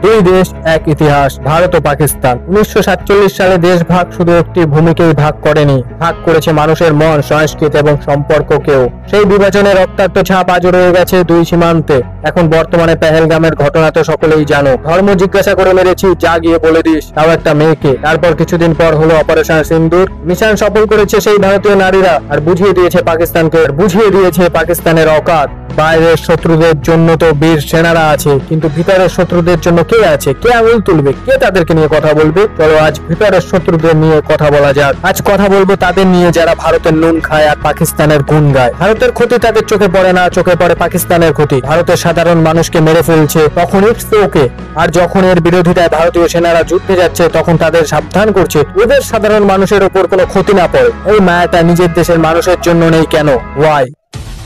দুই দেশ এক ইতিহাস, ভারত ও পাকিস্তান। 1947 সালে দেশ ভাগ শুধু একটি ভূমিকেই ভাগ করেনি, ভাগ করেছে মানুষের মন, সংস্কৃতি এবং সম্পর্ককেও। সেই বিভাজনের রক্তাক্ত ছাপ আজও রয়ে গেছে দুই সীমান্তে। এখন বর্তমানে পেহেলগামের ঘটনা তো সকলেই জানো। ধর্ম জিজ্ঞাসা করে মেরেছি, যা গিয়ে বলে দিস, তাও একটা মেয়েকে। তারপর কিছুদিন পর হলো অপারেশন সিন্দুর। মিশন সফল করেছে সেই ভারতীয় নারীরা, আর বুঝিয়ে দিয়েছে পাকিস্তানের অকাত। বাইরের শত্রুদের জন্য তো বীর সেনারা আছে, কিন্তু ভিতরের শত্রুদের জন্য কে আছে? কে আঙুল তুলবে? কে তাদেরকে নিয়ে কথা বলবে? চলো আজ ভিতরের শত্রুদের নিয়ে কথা বলা যাক। আজ কথা বলবো তাদের নিয়ে যারা ভারতের নুন খায় আর পাকিস্তানের গুণ গায়। ভারতের ক্ষতি তাদের চোখে পড়ে না, চোখে পড়ে পাকিস্তানের ক্ষতি। ভারতের সাধারণ মানুষকে মেরে ফেলছে, তখন ইটস ওকে। আর যখন এর বিরোধিতায় ভারতীয় সেনারা যুদ্ধে যাচ্ছে, তখন তাদের সাবধান করছে ওদের সাধারণ মানুষের উপর কোনো ক্ষতি না পড়ে। এই মায়াটা নিজের দেশের মানুষের জন্য নেই কেন? ওয়াই?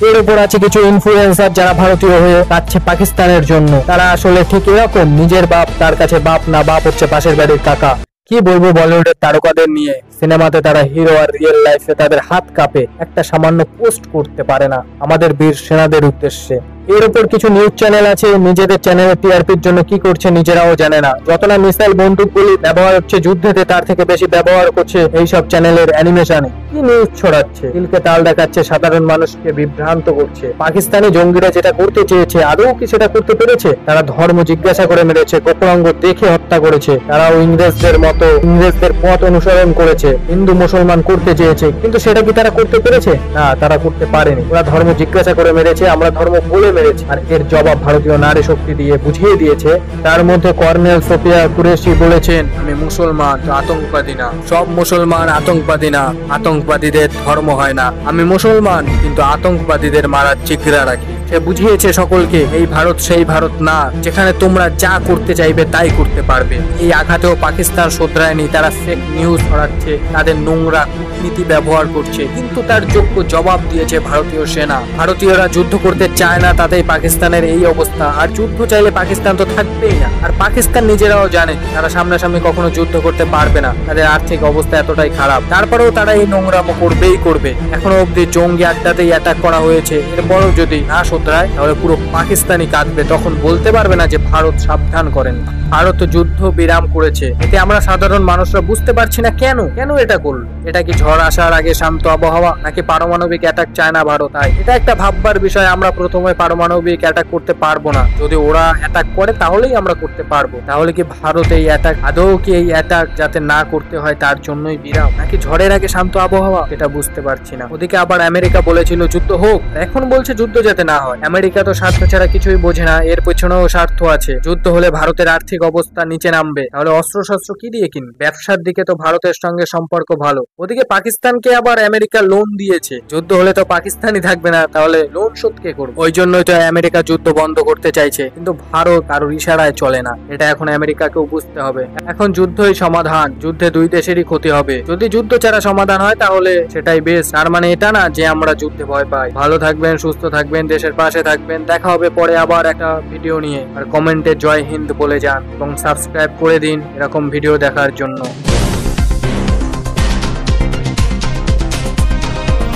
এর উপর আছে কিছু ইনফ্লুয়েন্সার যারা ভারতীয় হয়ে কাচ্ছে পাকিস্তানের জন্য। তারা আসলে ঠিক এরকম, নিজের বাপ তার কাছে বাপ না, বাপ হচ্ছে পাশের বাড়ির কাকা। কি বলবো বলিউডের তারকাদের নিয়ে, সিনেমাতে তারা হিরো আর রিয়েল লাইফে তাদের হাত কাঁপে, একটা সামান্য পোস্ট করতে পারে না আমাদের বীর সেনাদের উদ্দেশ্যে। এর উপর কিছু নিউজ চ্যানেল আছে, নিজেদের চ্যানেলের টিআরপির জন্য কি করছে নিজেরাও জানে না। যত না মিসাইল বন্দুকগুলি ব্যবহার হচ্ছে যুদ্ধেতে, তার থেকে বেশি ব্যবহার করছে এইসব চ্যানেলের অ্যানিমেশনে। কি নিউজ ছড়াচ্ছে, দিলকে তাল দেখাচ্ছে, সাধারণ মানুষকে বিভ্রান্ত করছে। পাকিস্তানি জঙ্গিরা যেটা করতে চেয়েছে, আদৌ কি সেটা করতে পেরেছে? তারা ধর্ম জিজ্ঞাসা করে মেরেছে, গোপনাঙ্গ দেখে হত্যা করেছে। তারাও ইংরেজদের মতো ইংরেজদের পথ অনুসরণ করেছে, হিন্দু মুসলমান করতে চেয়েছে, কিন্তু সেটা কি তারা করতে পেরেছে? না, তারা করতে পারেনি। ওরা ধর্ম জিজ্ঞাসা করে মেরেছে, আমরা ধর্ম বলে মেরেছে। আর এর জবাব ভারতীয় নারী শক্তি দিয়ে বুঝিয়ে দিয়েছে। তার মধ্যে কর্নেল সোফিয়া কুরেশি বলেছেন, আমি মুসলমান, আতঙ্কবাদী না। সব মুসলমান আতঙ্কবাদী না, আতঙ্কবাদীদের ধর্ম হয় না। আমি মুসলমান, কিন্তু আতঙ্কবাদীদের মারার জিগরা রাখি। সে বুঝিয়েছে সকলকে, এই ভারত সেই ভারত না যেখানে তোমরা যা করতে চাইবে তাই করতে পারবে। এই আঘাতেও পাকিস্তান শোধরায়নি। তারা ফেক নিউজ ছড়াচ্ছে, তাদের নোংরা কূটনীতি ব্যবহার করছে, কিন্তু তার যোগ্য জবাব দিয়েছে ভারতীয় সেনা। ভারতীয়রা যুদ্ধ করতে চায় না, তাতেই পাকিস্তানের এই অবস্থা। আর যুদ্ধ চাইলে পাকিস্তান তো থাকবেই না। আর পাকিস্তান নিজেরাও জানে তারা সামনাসামনি কখনো যুদ্ধ করতে পারবে না, তাদের আর্থিক অবস্থা এতটাই খারাপ। তারপরেও তারা এই নোংরামো করবেই করবে। এখনো অব্দি জঙ্গি আড্ডাতেই অ্যাটাক করা হয়েছে। এরপরও যদি না শোধরায়, তাহলে পুরো পাকিস্তানি কাঁদবে। তখন বলতে পারবে না যে ভারত সাবধান করেন। ভারত যুদ্ধ বিরাম করেছে, এতে আমরা সাধারণ মানুষরা বুঝতে পারছি না কেন এটা করলো। এটা কি ঝড় আসার আগে শান্ত আবহাওয়া, নাকি পারমাণবিক অ্যাটাক চায় না ভারত? এটা একটা ভাববার বিষয়। আমরা প্রথমে পারমাণবিক অ্যাটাক করতে পারবো না, যদি ওরা অ্যাটাক করে তাহলেই আমরা করতে পারবো। তাহলে কি ভারত এই অ্যাটাক আদৌ কি এই অ্যাটাক যাতে না করতে হয় তার জন্যই বিরাম, নাকি ঝড়ের আগে শান্ত আবহাওয়া? এটা বুঝতে পারছি না। ওদিকে আবার আমেরিকা বলেছিল যুদ্ধ হোক, এখন বলছে যুদ্ধ যাতে না হয়। আমেরিকা তো স্বার্থ ছাড়া কিছুই বোঝে না, এর পেছনেও স্বার্থ আছে। যুদ্ধ হলে ভারতের আর্থিক অবস্থা নিচে নামবে, তাহলে অস্ত্র শস্ত্র কি দিয়ে কিনবে? ব্যবসার দিকে তো ভারতের সঙ্গে সম্পর্ক ভালো। ওদিকে পাকিস্তানকে আবার আমেরিকা লোন দিয়েছে, যুদ্ধ হলে তো পাকিস্তানই থাকবে না, তাহলে লোন শোধ কে করবে? ওই জন্যই তো আমেরিকা যুদ্ধ বন্ধ করতে চাইছে, কিন্তু ভারত কারোর ইশারায় চলে না। এটা এখন আমেরিকাকেও বুঝতে হবে। এখন যুদ্ধই সমাধান, যুদ্ধে দুই দেশেরই ক্ষতি হবে। যদি যুদ্ধ ছাড়া সমাধান হয় তাহলে সেটাই বেশ। তার মানে এটা না যে আমরা যুদ্ধে ভয় পাই। ভালো থাকবেন, সুস্থ থাকবেন, দেশের পাশে থাকবেন। দেখা হবে পরে আবার একটা ভিডিও নিয়ে। আর কমেন্টে জয় হিন্দ বলে যান এবং সাবস্ক্রাইব করে দিন এরকম ভিডিও দেখার জন্য।